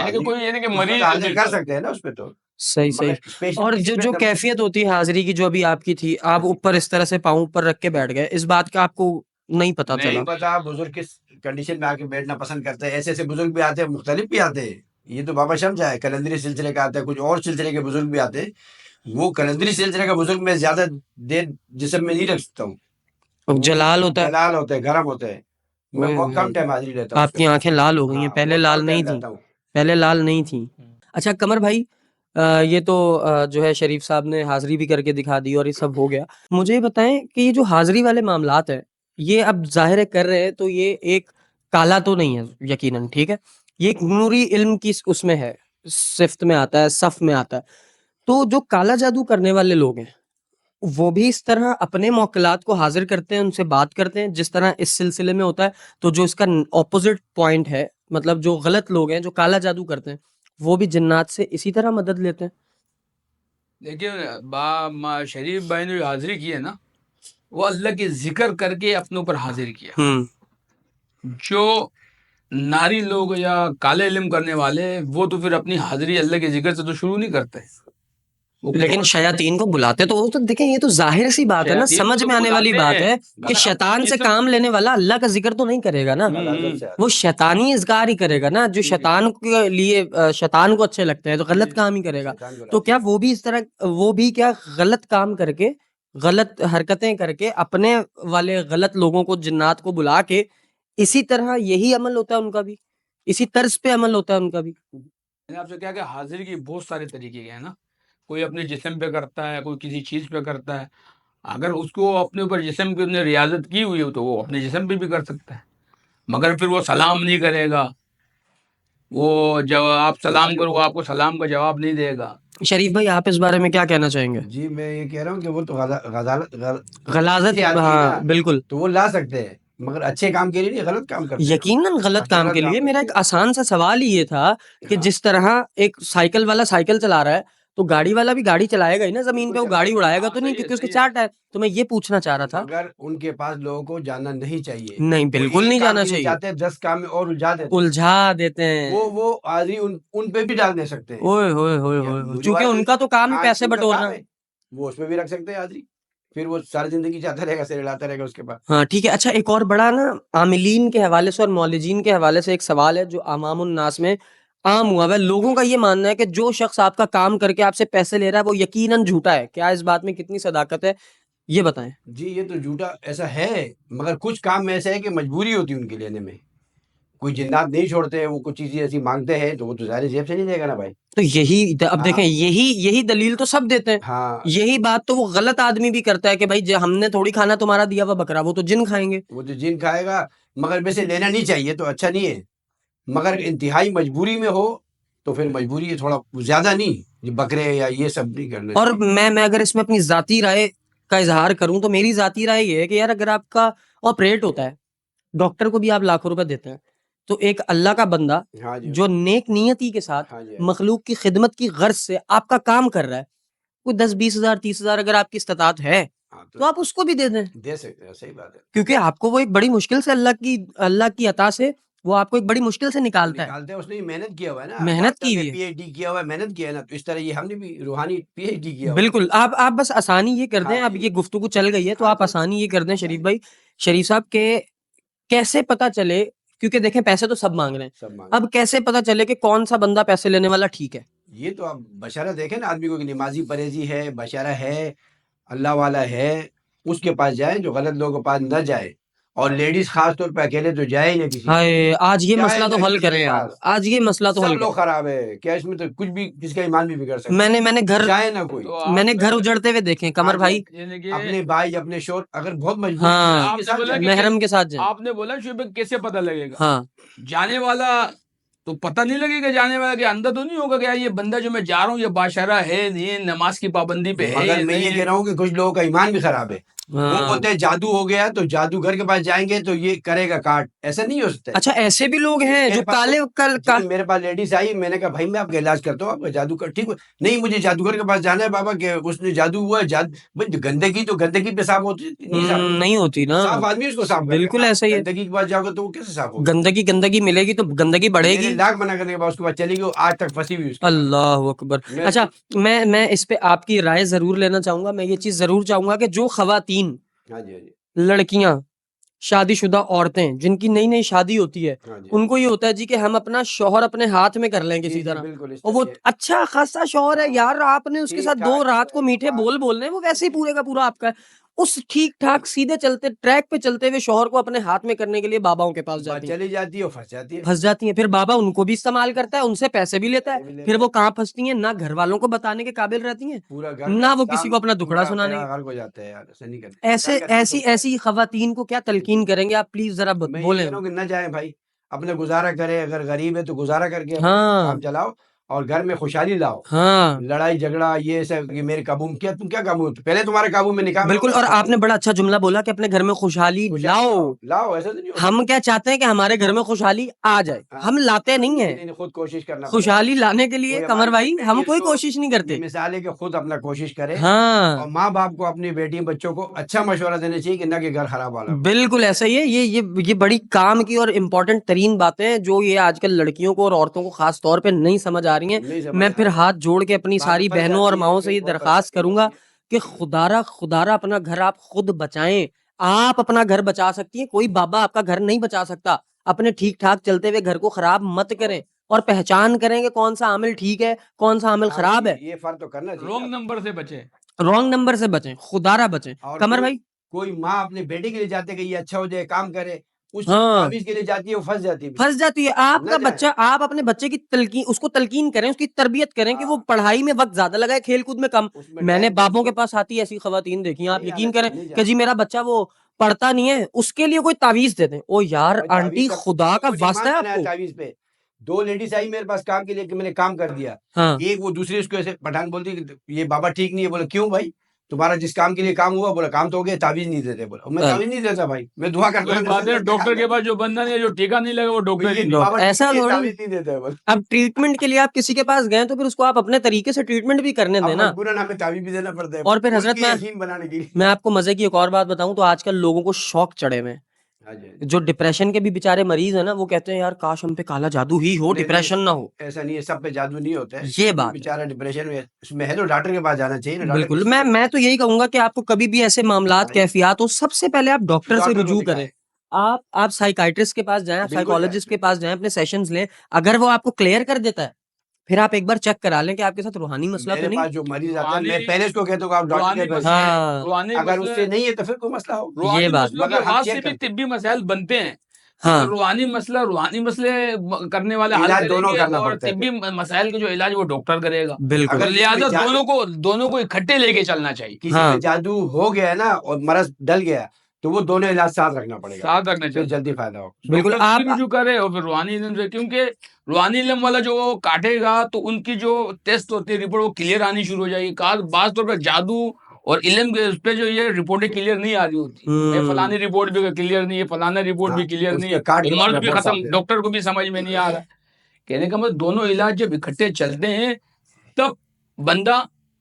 مریض حاضری کر سکتے ہیں نا اس پہ تو. صحیح. اور جو کیفیت ہوتی ہے حاضری کی جو ابھی آپ کی تھی، آپ اوپر اس طرح سے پاؤں اوپر رکھ کے بیٹھ گئے، اس بات کا آپ کو نہیں پتا چلا؟ نہیں پتا بزرگ کس کنڈیشن میں آ کے بیٹھنا پسند کرتے ہیں. ایسے بزرگ بھی آتے ہیں، مختلف بھی آتے ہیں. یہ تو بابا شمس ہے کلندری سلسلے کا آتا ہے، کچھ اور سلسلے کے بزرگ بھی آتے ہیں. وہ کلندری سلسلے کا بزرگ میں زیادہ دیر جسم میں نہیں رکھ سکتا ہوں. جلال ہوتا ہے، گرم ہوتا ہے. میں بہت کم ٹائم حاضری لیتا ہوں. آپ کی آنکھیں لال ہو گئی ہیں، پہلے لال نہیں تھیں. اچھا قمر بھائی، یہ تو جو ہے شریف صاحب نے حاضری بھی کر کے دکھا دی اور یہ سب ہو گیا. مجھے یہ بتائیں کہ یہ جو حاضری والے معاملات ہیں یہ اب ظاہر کر رہے ہیں تو یہ ایک کالا تو نہیں ہے یقیناً، ٹھیک ہے، یہ ایک نوری علم کی اس میں ہے، صفت میں آتا ہے، صف میں آتا ہے. تو جو کالا جادو کرنے والے لوگ ہیں وہ بھی اس طرح اپنے موکلات کو حاضر کرتے ہیں، ان سے بات کرتے ہیں جس طرح اس سلسلے میں ہوتا ہے. تو جو اس کا اپوزٹ پوائنٹ ہے، مطلب جو غلط لوگ ہیں جو کالا جادو کرتے ہیں، وہ بھی جنات سے اسی طرح مدد لیتے ہیں. دیکھیے شریف بھائی نے جو حاضری کی ہے نا، وہ اللہ کے ذکر کر کے اپنے اوپر حاضر کیا. جو ناری لوگ یا کالے علم کرنے والے وہ تو پھر اپنی حاضری اللہ کے ذکر سے تو شروع نہیں کرتے، لیکن شیاطین کو بلاتے تو وہ تو دیکھیں یہ تو ظاہر سی بات ہے نا، سمجھ میں آنے والی بات ہے کہ شیطان سے کام لینے والا اللہ کا ذکر تو نہیں کرے گا نا، وہ شیطانی اذکار ہی کرے گا نا. جو شیطان کے لیے شیطان کو اچھے لگتے ہیں تو غلط کام ہی کرے گا. تو کیا وہ بھی اس طرح وہ بھی کیا غلط کام کر کے، غلط حرکتیں کر کے اپنے والے غلط لوگوں کو، جنات کو بلا کے اسی طرح یہی عمل ہوتا ہے ان کا بھی، اسی طرز پہ عمل ہوتا ہے ان کا بھی؟ میں نے آپ سے کیا کہ حاضری کی بہت سارے طریقے ہیں نا. کوئی اپنے جسم پہ کرتا ہے، کوئی کسی چیز پہ کرتا ہے. اگر اس کو اپنے اوپر جسم کی نے ریاضت کی ہوئی ہو تو وہ اپنے جسم پہ بھی کر سکتا ہے، مگر پھر وہ سلام نہیں کرے گا. وہ جب آپ سلام کرو آپ کو سلام کا جواب نہیں دے گا. شریف بھائی آپ اس بارے میں کیا کہنا چاہیں گے؟ جی میں یہ کہہ رہا ہوں کہ وہ تو غلاظت، ہاں بالکل، تو وہ لا سکتے ہیں مگر اچھے کام کے لیے نہیں، غلط کام کرتے ہیں. یقیناً غلط کام کے لیے. میرا ایک آسان سا سوال ہی یہ تھا کہ جس طرح ایک سائیکل والا سائیکل چلا رہا ہے تو گاڑی والا بھی گاڑی چلائے گا ہی نا زمین پہ، وہ گاڑی اڑائے گا تو نہیں کیونکہ اس کے 4 ٹائر. تو میں یہ پوچھنا چاہ رہا تھا، اگر ان کے پاس لوگوں کو جانا نہیں چاہیے، نہیں بالکل نہیں جانا چاہیے، چاہتے 10 کام میں اور الجھا دیتے ہیں، وہ حاضری ان پہ بھی ڈال دے سکتے ہیں. چونکہ ان کا تو کام ہے پیسے بٹورنا، وہ اس پہ بھی رکھ سکتے ہیں حاضری، پھر وہ ساری زندگی چاہتا رہے گا، سر ہلاتا رہے گا اس کے بعد. ہاں ٹھیک ہے. اچھا ایک اور بڑا نا عاملین کے حوالے سے اور مولجین کے حوالے سے ایک سوال ہے جو عوام الناس میں عام ہوا ہے. لوگوں کا یہ ماننا ہے کہ جو شخص آپ کا کام کر کے آپ سے پیسے لے رہا ہے وہ یقیناً جھوٹا ہے. کیا اس بات میں کتنی صداقت ہے یہ بتائیں؟ جی یہ تو جھوٹا ایسا ہے، مگر کچھ کام میں ایسا ہے کہ مجبوری ہوتی ہے ان کے لینے میں. کوئی جنات نہیں چھوڑتے، وہ کچھ چیزیں ایسی مانگتے ہیں تو وہ تو ظاہر جیب سے نہیں دے گا نا بھائی. تو یہی اب دیکھیں یہی دلیل تو سب دیتے ہیں. ہاں یہی بات تو وہ غلط آدمی بھی کرتا ہے کہ بھائی ہم نے تھوڑی کھانا تمہارا دیا ہوا بکرا، وہ تو جن کھائیں گے. وہ تو جن کھائے گا، مگر ویسے لینا نہیں چاہیے تو اچھا نہیں ہے. مگر انتہائی مجبوری میں ہو تو پھر مجبوری ہے، تھوڑا زیادہ نہیں، بکرے یا یہ سب نہیں کرنا. اور میں اگر اس میں اپنی ذاتی رائے کا اظہار کروں تو میری ذاتی رائے یہ ہے کہ یار اگر آپ کا آپریٹ ہوتا ہے، ڈاکٹر کو بھی آپ لاکھوں روپے دیتے ہیں، تو ایک اللہ کا بندہ جو نیک نیتی کے ساتھ مخلوق کی خدمت کی غرض سے آپ کا کام کر رہا ہے، کوئی 10-20 ہزار 30 ہزار اگر آپ کی استطاعت ہے ہاں تو آپ اس کو بھی دے دیں, دے سکتے ہیں, صحیح بات ہے. کیونکہ آپ کو وہ ایک بڑی مشکل سے اللہ کی عطا سے وہ آپ کو ایک بڑی مشکل سے نکالتا ہے, نکالتے ہیں, اس نے محنت کیا ہوا ہے نا, محنت ڈاکٹر کی نے ہوئی ہے. پی ایچ ڈی کیا ہوا ہے, محنت کیا ہے نا, تو اس طرح یہ ہم نے بھی روحانی پی ایچ ڈی کیا ہوا ہے. بالکل, آپ بس آسانی یہ کر دیں, ہاں اب جی. یہ گفتگو چل گئی ہے تو ہاں آپ جی. آسانی یہ کر دیں شریف بھائی, شریف صاحب, کہ کیسے پتا چلے, کیونکہ دیکھیں پیسے تو سب مانگ رہے ہیں, سب مانگ, اب کیسے پتا چلے کہ کون سا بندہ پیسے لینے والا ٹھیک ہے؟ یہ تو آپ بشارہ دیکھیں نا, آدمی کو کہ نمازی پرہیزی ہے, بشارہ ہے, اللہ والا ہے, اس کے پاس جائیں, جو غلط لوگوں کے پاس نہ جائے, اور لیڈیز خاص طور پہ اکیلے تو جائے ہی نہیں کسی ہائے, آج یہ جائے مسئلہ نہ تو حل کسی کریں کے یار, پاس. آج یہ مسئلہ تو سب حل لوگ کریں. خراب ہے کیا, اس میں تو کچھ بھی کسی کا ایمان بھی بگڑ سکتا میں نے گھر جائے نہ کوئی. تو میں نے گھر اجڑتے ہوئے دیکھے قمر بھائی, یعنی کہ اپنے بھائی اپنے شور اگر بہت مجبور ہاں, آپ نے بولا کہ محرم کے ساتھ جائیں, آپ نے بولا شعیب کیسے پتہ لگے گا, ہاں جانے والا تو پتہ نہیں لگے گا, جانے والا کے اندر تو نہیں ہوگا کہ یہ بندہ جو میں جا رہا ہوں یہ باشرہ ہے نہیں, نماز کی پابندی پہ ہے, مگر میں یہ کہہ رہا ہوں کہ کچھ لوگوں کا ایمان بھی خراب ہے, وہ بولتے ہیں جادو ہو گیا تو جادوگر کے پاس جائیں گے تو یہ کرے گا کاٹ, ایسا نہیں ہو سکتا. اچھا ایسے بھی لوگ ہیں جو کالے جی, میرے پاس لیڈیز آئی, میں نے کہا بھائی میں آپ کا علاج کرتا ہوں, آپ کا جادوگر ٹھیک ہو, نہیں مجھے جادوگر کے پاس جانا ہے بابا کہ اس نے جادو ہوا ہے, بھائی گندگی تو گندگی پہ صاف ہوتی نہیں ہوتی نا, صاف آدمی اس کو صاف کرے گا. بالکل ایسا ہی ہے, گندگی کے پاس جاؤ گے تو وہ کیسے صاف ہوگا, گندگی ملے گی تو گندگی بڑھے میرے گی. لاکھ منع کرنے کے بعد اس کے بعد چلی گئی, آج تک پھنسی ہوئی اس کے. اللہ اکبر. اچھا میں اس پہ آپ کی رائے ضرور لینا چاہوں گا, میں یہ چیز ضرور چاہوں گا کہ جو خواتین, ہاں جی, ہاں جی, لڑکیاں, شادی شدہ عورتیں جن کی نئی نئی شادی ہوتی ہے, ہاں جی, ان کو یہ ہوتا ہے جی کہ ہم اپنا شوہر اپنے ہاتھ میں کر لیں کسی طرح, بالکل اس اور وہ طرح سے اچھا خاصا شوہر ہے یار, آپ نے اس کے ساتھ 2 رات کو میٹھے بول بولنے ہیں, وہ ویسے ہی پورے کا پورا آپ کا ہے, اس ٹھیک ٹھاک سیدھے چلتے ٹریک پہ چلتے ہوئے شوہر کو اپنے ہاتھ میں کرنے کے لیے باباؤں کے پاس جاتی ہیں, چلی جاتی ہے اور پھنس جاتی ہیں, پھر بابا ان کو بھی استعمال کرتا ہے, ان سے پیسے بھی لیتا ہے, پھر وہ کہاں پھنستی ہیں, نہ گھر والوں کو بتانے کے قابل رہتی ہیں, پورا گھر نہ وہ کسی کو اپنا دکھڑا سنانے میرا کے. گھر کو جاتا ہے یار, ایسا نہیں کرتے. ایسی خواتین کو کیا تلقین کریں گے آپ, پلیز ذرا میں یہ بولیں. کہہ رہا ہوں کہ نہ جائیں بھائی, اپنے گزارا کرے, اگر غریب ہے تو گزارا کر کے ہاں کام چلاؤ, اور گھر میں خوشحالی لاؤ. ہاں لڑائی جھگڑا یہ سب کہ میرے قابو میں, کیا تم کیا قابو میں, پہلے تمہارے قابو میں نکاح. بالکل, اور آپ نے بڑا اچھا جملہ بولا کہ اپنے گھر میں خوشحالی لاؤ. لاؤ, ایسا تو نہیں ہوتا. ہم کیا چاہتے ہیں کہ ہمارے گھر میں خوشحالی آ جائے, ہم لاتے نہیں ہیں. خود کوشش کرنا, خوشحالی لانے کے لیے قمر بھائی ہم کوئی کوشش نہیں کرتے. مثال ہے کہ خود اپنا کوشش کرے, ہاں اور ماں باپ کو اپنی بیٹی بچوں کو اچھا مشورہ دینا چاہیے کہ نہ کہ گھر خراب والا. بالکل ایسا ہی ہے, یہ بڑی کام کی اور امپورٹنٹ ترین باتیں ہیں جو یہ آج کل لڑکیوں کو اور عورتوں کو خاص طور پہ نہیں سمجھ آ رہی ہیں. میں پھر ہاتھ جوڑ کے اپنی ساری بہنوں اور ماؤں سے یہ درخواست کروں گا کہ خدارا اپنا گھر آپ خود بچائیں. آپ اپنا گھر بچا سکتی ہیں, کوئی بابا آپ کا گھر نہیں بچا سکتا. اپنے ٹھیک ٹھاک چلتے ہوئے گھر کو خراب مت کریں, اور پہچان کریں کہ کون سا عامل ٹھیک ہے کون سا عامل خراب ہے. یہ فرق تو کرنا چاہیے, رونگ نمبر سے بچے, رونگ نمبر سے بچیں, خدارا بچیں. قمر بھائی کوئی ماں اپنے بیٹے کے لیے جاتے کہ یہ اچھا ہو جائے, کام کرے, اس ہاں تعویذ کے لیے جاتی ہے, وہ پھنس جاتی ہے. آپ کا بچہ, آپ اپنے بچے کی تلقین, اس کو تلقین کریں, اس کی تربیت کریں کہ وہ پڑھائی میں وقت زیادہ لگائے, کھیل کود میں کم. میں نے بابوں کے پاس آتی ایسی خواتین دیکھی ہیں, آپ یقین کریں کہ جی میرا بچہ وہ پڑھتا نہیں ہے, اس کے لیے کوئی تعویذ دے دیں. او یار آنٹی خدا کا واسطہ ہے آپ کو. تعویذ پہ 2 لیڈیز آئی میرے پاس کام کے لیے کہ میں نے کام کر دیا, ایک وہ دوسری اس کو ایسے پٹھان بولتی کہ یہ بابا ٹھیک نہیں ہے. بولا کیوں بھائی, تمہارا جس کام کے لیے کام ہوا, بولا کام تو ہو گیا, تعویذ نہیں دیتے. بولا میں تعویذ نہیں دیتا بھائی, میں دعا کرتا ہوں. ڈاکٹر کے پاس جو بندہ نہیں ہے, جو ٹیکا نہیں لگا وہ ڈاکٹر ایسا تعویذ نہیں دیتا ہے. اب ٹریٹمنٹ کے لیے آپ کسی کے پاس گئے تو پھر اس کو آپ اپنے طریقے سے ٹریٹمنٹ بھی کرنے دیں نا, ہمیں تعویذ بھی دینا پڑتا ہے. اور پھر حضرت میں آپ کو مزے کی ایک اور بات بتاؤں تو آج کل لوگوں کو شوق چڑھے ہوئے, جو ڈپریشن کے بھی بیچارے مریض ہیں نا, وہ کہتے ہیں یار کاش ہم پہ کالا جادو ہی ہو, ڈپریشن نہ ہو. ایسا نہیں ہے, سب پہ جادو نہیں ہوتا ہے, یہ بات بیچارہ ڈپریشن میں اس میں ہے تو ڈاکٹر کے پاس جانا چاہیے. بالکل, میں تو یہی کہوں گا کہ آپ کو کبھی بھی ایسے معاملات کیفیات ہو, سب سے پہلے آپ ڈاکٹر سے رجوع کریں. آپ سائیکائٹرسٹ کے پاس جائیں, آپ سائیکالوجسٹ کے پاس جائیں, اپنے سیشنز لیں. اگر وہ آپ کو کلیئر کر دیتا ہے, پھر آپ ایک بار چیک کرا لیں کہ آپ کے ساتھ روحانی مسئلہ تو نہیں. جو مریض آتا ہے میں پہلے اس کو کہتا ہوں کہ آپ ڈاکٹر کے پاس, اگر اس سے نہیں ہے تو پھر کوئی مسئلہ ہو. یہ بات سے بھی طبی مسائل بنتے ہیں. روحانی مسئلے کرنے والے علاج دونوں کرنا اور پڑتا ہے, طبی مسائل کے جو علاج وہ ڈاکٹر کرے گا. بالکل, لہٰذا دونوں کو اکٹھے لے کے چلنا چاہیے. کسی پہ جادو ہو گیا نا اور مرض ڈل گیا تو وہ دونوں علاج ساتھ رکھنا پڑے گا, ساتھ رکھنا چاہیے, جلدی فائدہ ہو. بالکل آپ رجوع کرے, اور پھر روحانی علم سے, کیونکہ روحانی علم والا جو وہ کاٹے گا تو ان کی جو ٹیسٹ ہوتی ہے رپورٹ وہ کلیئر آنی شروع ہو جائے گی. بعض طور پہ جادو اور علم کے اس پہ جو یہ رپورٹیں کلیئر نہیں آ رہی ہوتی, فلانی رپورٹ بھی کلیئر نہیں ہے, فلانا رپورٹ بھی کلیئر نہیں ہے, مرض بھی ختم, ڈاکٹر کو بھی سمجھ میں نہیں آ رہا. کہنے کا مطلب دونوں علاج جب اکٹھے چلتے ہیں تب بندہ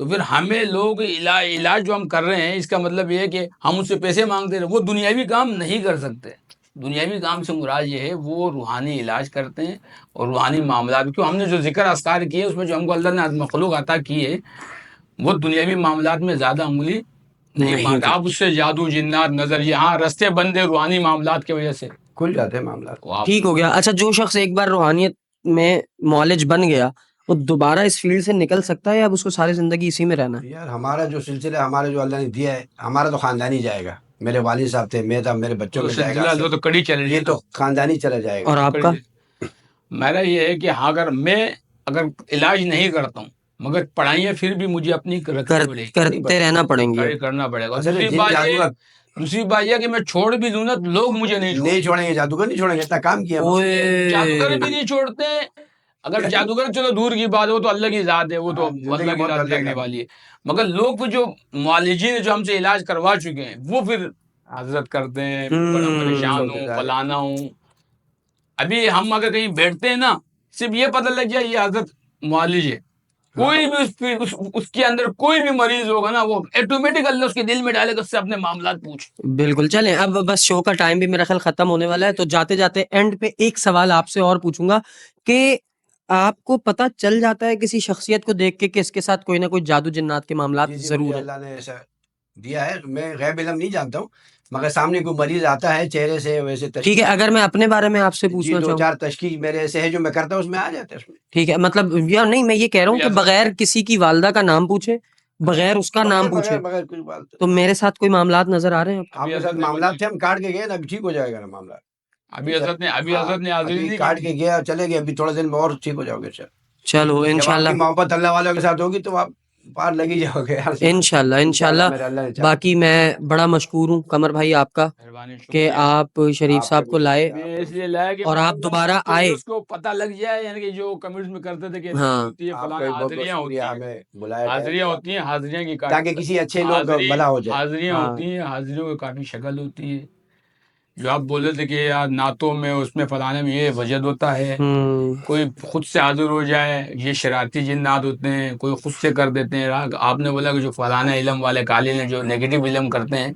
تو پھر ہمیں لوگ علاج جو ہم کر رہے ہیں اس کا مطلب یہ ہے کہ ہم اس سے پیسے مانگتے رہے. وہ دنیاوی کام نہیں کر سکتے. دنیاوی کام سے مراد یہ ہے وہ روحانی علاج کرتے ہیں اور روحانی معاملات. کیوں ہم نے جو ذکر اذکار کیے اس میں جو ہم کو اللہ نے مخلوق عطا کی ہے وہ دنیاوی معاملات میں زیادہ عملی نہیں مانگتے. آپ اس سے جادو جنات نظر یہاں رستے بندے روحانی معاملات کی وجہ سے کھل جاتے ہیں معاملات. ٹھیک ہو گیا. اچھا جو شخص ایک بار روحانیت میں معالج بن گیا وہ دوبارہ اس فیلڈ سے نکل سکتا ہے یا اب اس کو ساری زندگی اسی میں رہنا ہے؟ یار ہمارا جو سلسلہ ہمارا جو اللہ نے دیا ہے ہمارا تو خاندانی جائے گا. میرے والد صاحب تھے, میں تھا, میرے بچوں میں جائے گا, تو کڑی چلے یہ تو خاندانی چلا جائے گا. اور آپ کا میرا یہ ہے کہ اگر میں علاج نہیں کرتا ہوں مگر پڑھائیاں پھر بھی مجھے اپنی کرتے رہنا پڑیں گے. کرنا پڑے گا. جادوگر دوسری بات یہ کہ میں چھوڑ بھی دوں نا تو لوگ مجھے نہیں چھوڑیں گے, جادوگر نہیں چھوڑیں گے, اتنا کام کیا. جادوگر بھی نہیں چھوڑتے. اگر جادوگر چلو دور کی بات ہے وہ تو اللہ کی ذات ہے, وہ تو اللہ کی ذات دیکھنے والی ہے. مگر لوگ جو معالجین جو ہم سے علاج کروا چکے ہیں وہ پھر حضرت کرتے ہیں بڑا پریشان ہوں فلانا ہوں. ابھی ہم اگر کہیں بیٹھتے ہیں نا صرف یہ پتہ لگ جائے یہ حضرت معالج ہے, کوئی بھی اس کے اندر کوئی بھی مریض ہوگا نا وہ ایٹومیٹک اللہ اس کے دل میں ڈالے گا, اس سے اپنے معاملات پوچھ. بالکل. چلیں اب بس شو کا ٹائم بھی میرا خیال ختم ہونے والا ہے, تو جاتے جاتے اینڈ پہ ایک سوال آپ سے اور پوچھوں گا کہ آپ کو پتہ چل جاتا ہے کسی شخصیت کو دیکھ کے کہ اس کے ساتھ کوئی نہ کوئی جادو جنات کے معاملات ضرور ہیں؟ اللہ نے ایسا دیا ہے. میں غیب علم نہیں جانتا ہوں مگر سامنے کوئی مریض آتا ہے چہرے سے ویسے ٹھیک ہے. اگر میں اپنے بارے میں آپ سے پوچھنا دو چاہوں, چار تشکیل میرے ایسے ہے جو میں کرتا ہوں اس میں آ جاتا ہے اس میں. ٹھیک ہے, مطلب یا نہیں میں یہ کہہ رہا ہوں کہ بغیر کسی کی والدہ کا نام پوچھے, بغیر اس کا نام پوچھے, تو میرے ساتھ کوئی معاملات نظر آ رہے ہیں آپ کے ساتھ معاملات تھے, ہم کاٹ کے گئے نا, ابھی ٹھیک ہو جائے گا نا معاملات. ابھی حضرت نے حاضری کاٹ کے گیا چلے گئے, ابھی تھوڑے دن میں اور ٹھیک ہو جاؤ گے. چلو انشاءاللہ محبت اللہ والوں کے ساتھ ہوگی تو آپ پار لگی جاؤ گے. انشاءاللہ. باقی میں بڑا مشکور ہوں قمر بھائی آپ کا کہ آپ شریف صاحب کو لائے اس لیے لایا کہ اور آپ دوبارہ آئے. اس کو پتہ لگ جائے, یعنی کہ جو کمنٹس میں کرتے تھے کہ حاضریاں ہوتی ہیں, حاضریاں کی تاکہ کسی اچھے لوگ بھلا ہو جائے. حاضریاں ہوتی ہیں, حاضریوں کی کافی شکل ہوتی ہے. جو آپ بولے تھے کہ یار نعتوں میں اس میں فلانے میں یہ وجد ہوتا ہے, کوئی خود سے حاضر ہو جائے, یہ شرارتی جنات ہوتے ہیں, کوئی خود سے کر دیتے ہیں. آپ نے بولا کہ جو فلانا علم والے قالین ہیں جو نیگیٹو علم کرتے ہیں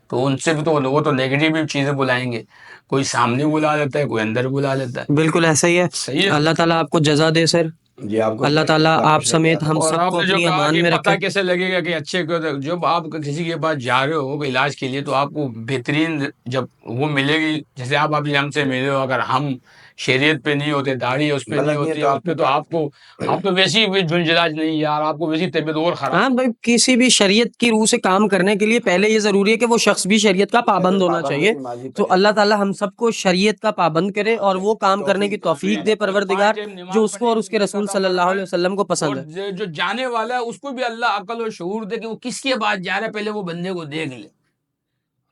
تو ان سے بھی تو وہ تو نیگیٹو چیزیں بلائیں گے. کوئی سامنے بلا لیتا ہے, کوئی اندر بلا لیتا ہے. بالکل ایسا ہی ہے. اللہ تعالیٰ آپ کو جزا دے سر. جی آپ کو اللہ تعالیٰ آپ سمیت ہم اور سب آپ کو نے جو اپنی کہا امان کہ میں پتہ رکھے. کیسے لگے گا کہ اچھے جب آپ کسی کے پاس جا رہے ہو علاج کے لیے تو آپ کو بہترین جب وہ ملے گی. جیسے آپ ابھی ہم سے ملے ہو, اگر ہم شریعت پہ نہیں ہوتے, داڑھی اس پہ نہیں ہوتی, اس پہ تو آپ تو ویسی بھی جھنجھلاج نہیں یار, آپ کو ویسی طبیعت اور خراب. ہاں بھائی, کسی بھی شریعت کی روح سے کام کرنے کے لیے پہلے یہ ضروری ہے کہ وہ شخص بھی شریعت کا پابند ہونا چاہیے. تو اللہ تعالیٰ ہم سب کو شریعت کا پابند کرے اور وہ کام کرنے کی توفیق دے پروردگار جو اس کو اور اس کے رسول صلی اللہ علیہ وسلم کو پسند ہے. جو جانے والا ہے اس کو بھی اللہ عقل و شعور دے کہ وہ کس کے بعد جا رہا ہے, پہلے وہ بندے کو دیکھ لے.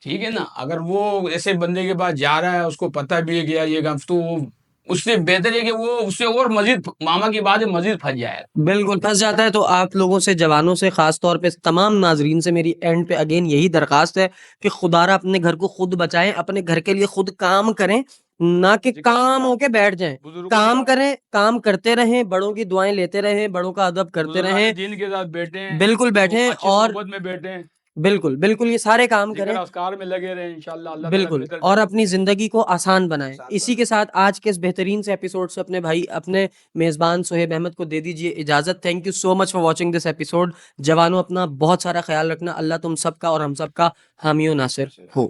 ٹھیک ہے نا, اگر وہ ایسے بندے کے پاس جا رہا ہے اس کو پتہ بھی ہے کہ یار یہ کام, تو اس سے بہتر ہے کہ وہ اس سے اور مزید ماما کی بات ہے مزید پھنس جائے. بالکل پھنس جاتا ہے. تو آپ لوگوں سے, جوانوں سے, خاص طور پہ تمام ناظرین سے میری اینڈ پہ اگین یہی درخواست ہے کہ خدا را اپنے گھر کو خود بچائیں, اپنے گھر کے لیے خود کام کریں, نہ کہ کام ہو کے بیٹھ جائیں. کام کریں, کام کرتے رہیں, بڑوں کی دعائیں لیتے رہیں, بڑوں کا ادب کرتے رہیں, دین کے ساتھ بیٹھیں, بالکل بیٹھیں, اور میں بیٹھیں, بالکل یہ سارے کام کریں, اذکار میں لگے رہیں انشاءاللہ. بالکل, اور اپنی زندگی کو آسان بنائیں. اسی کے ساتھ آج کے اس بہترین سے ایپیسوڈ سے اپنے بھائی, اپنے میزبان سہیب احمد کو دے دیجیے اجازت. Thank you so much for watching this episode. جوانوں اپنا بہت سارا خیال رکھنا. اللہ تم سب کا اور ہم سب کا حامی و ناصر ہو.